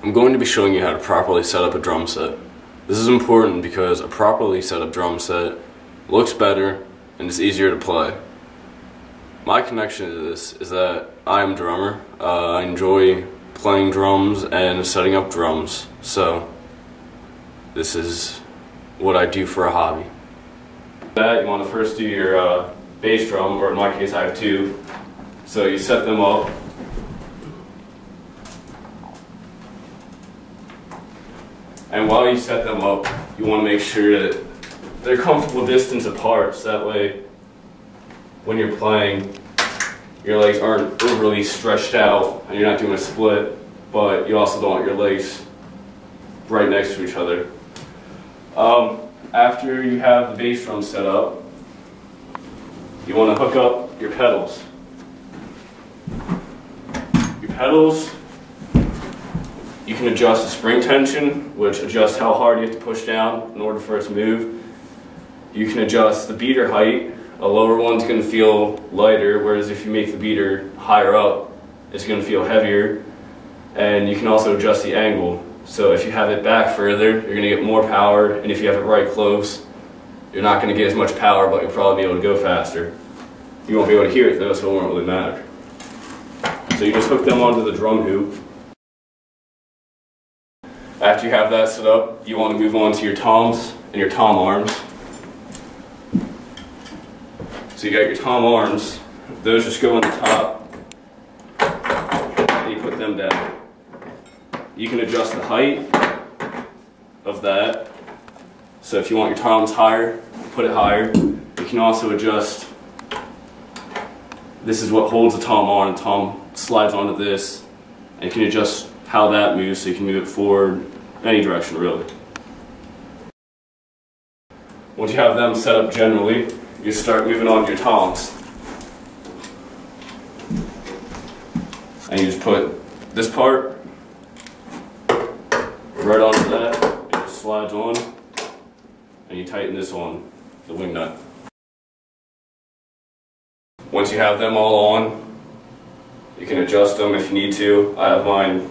I'm going to be showing you how to properly set up a drum set. This is important because a properly set up drum set looks better and is easier to play. My connection to this is that I am a drummer. I enjoy playing drums and setting up drums, so this is what I do for a hobby. You want to first do your bass drum, or in my case I have two. So you set them up. And while you set them up, you want to make sure that they're comfortable distance apart, so that way when you're playing, your legs aren't overly stretched out and you're not doing a split, but you also don't want your legs right next to each other. After you have the bass drum set up, you want to hook up your pedals. Your pedals, you can adjust the spring tension, which adjusts how hard you have to push down in order for it to move. You can adjust the beater height. A lower one's going to feel lighter, whereas if you make the beater higher up, it's going to feel heavier. And you can also adjust the angle. So if you have it back further, you're going to get more power, and if you have it right close, you're not going to get as much power, but you'll probably be able to go faster. You won't be able to hear it though, so it won't really matter. So you just hook them onto the drum hoop. After you have that set up, you want to move on to your toms and your tom arms. So you got your tom arms, those just go on the top, and you put them down. You can adjust the height of that, so if you want your toms higher, put it higher. You can also adjust, this is what holds the tom on, and tom slides onto this, and you can adjust how that moves, so you can move it forward, any direction really. Once you have them set up generally, you start moving on to your toms. And you just put this part right onto that, it just slides on, and you tighten this on, the wing nut. Once you have them all on, you can adjust them if you need to. I have mine,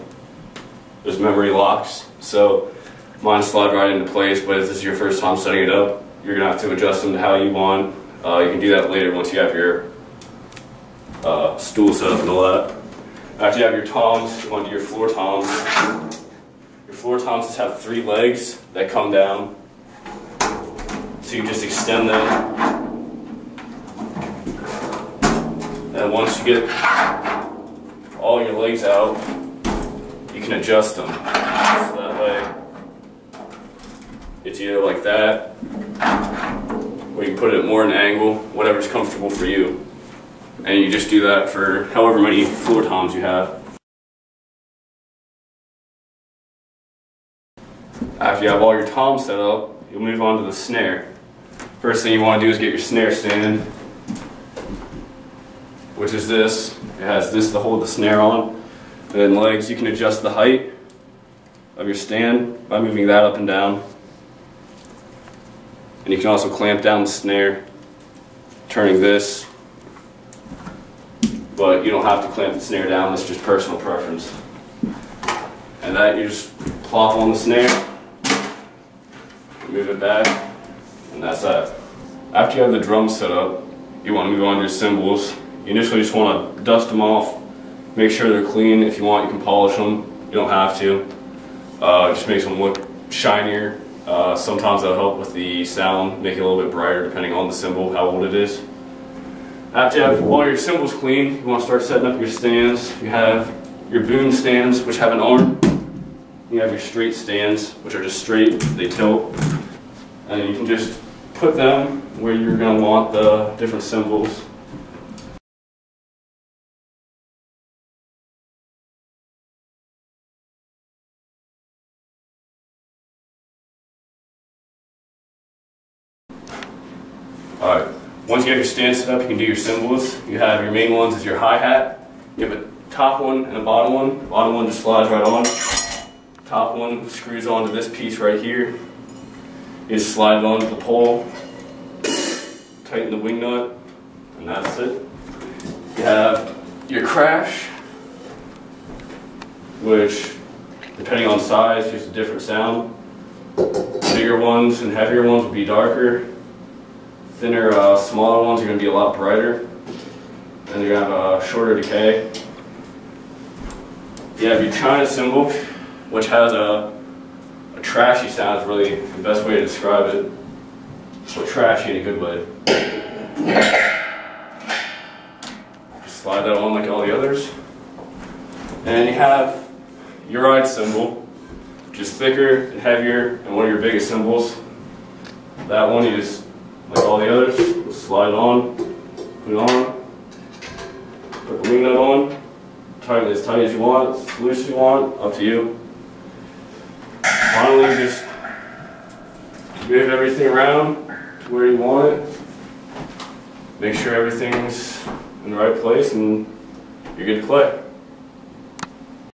there's memory locks, so mine slide right into place, but if this is your first time setting it up, you're going to have to adjust them to how you want. You can do that later once you have your stool set up and all that. After you have your toms, you want to do your floor toms. Your floor toms just have 3 legs that come down, so you just extend them. And once you get all your legs out, you can adjust them. So that way, it's either like that, or you can put it more in an angle, whatever's comfortable for you. And you just do that for however many floor toms you have. After you have all your toms set up, you'll move on to the snare. First thing you want to do is get your snare stand, which is this. It has this to hold the snare on. And then legs, you can adjust the height of your stand by moving that up and down. And you can also clamp down the snare, turning this, but you don't have to clamp the snare down, that's just personal preference. And that you just plop on the snare, move it back, and that's that. After you have the drums set up, you want to move on to your cymbals. You initially just want to dust them off, make sure they're clean. If you want, you can polish them, you don't have to. It just makes them look shinier. Sometimes that'll help with the sound, make it a little bit brighter depending on the cymbal, how old it is. After you have all your cymbals clean, you want to start setting up your stands. You have your boom stands, which have an arm. You have your straight stands, which are just straight, they tilt. And you can just put them where you're going to want the different cymbals. Alright, once you have your stand set up, you can do your cymbals. You have your main ones as your hi-hat. You have a top one and a bottom one. The bottom one just slides right on. Top one screws onto this piece right here. You just slide it onto the pole, tighten the wing nut, and that's it. You have your crash, which Depending on size, just a different sound. Bigger ones and heavier ones will be darker. Thinner, smaller ones are going to be a lot brighter. And you're going to have a shorter decay. You have your China cymbal, which has a trashy sound, is really the best way to describe it. But trashy in a good way. Just slide that on like all the others. And you have your ride cymbal, which is thicker and heavier and one of your biggest cymbals. That one you just, like all the others, slide it on, put it on, put the wing nut on, tighten it as tight as you want, as loose as you want, up to you. Finally, just move everything around to where you want it. Make sure everything's in the right place and you're good to play.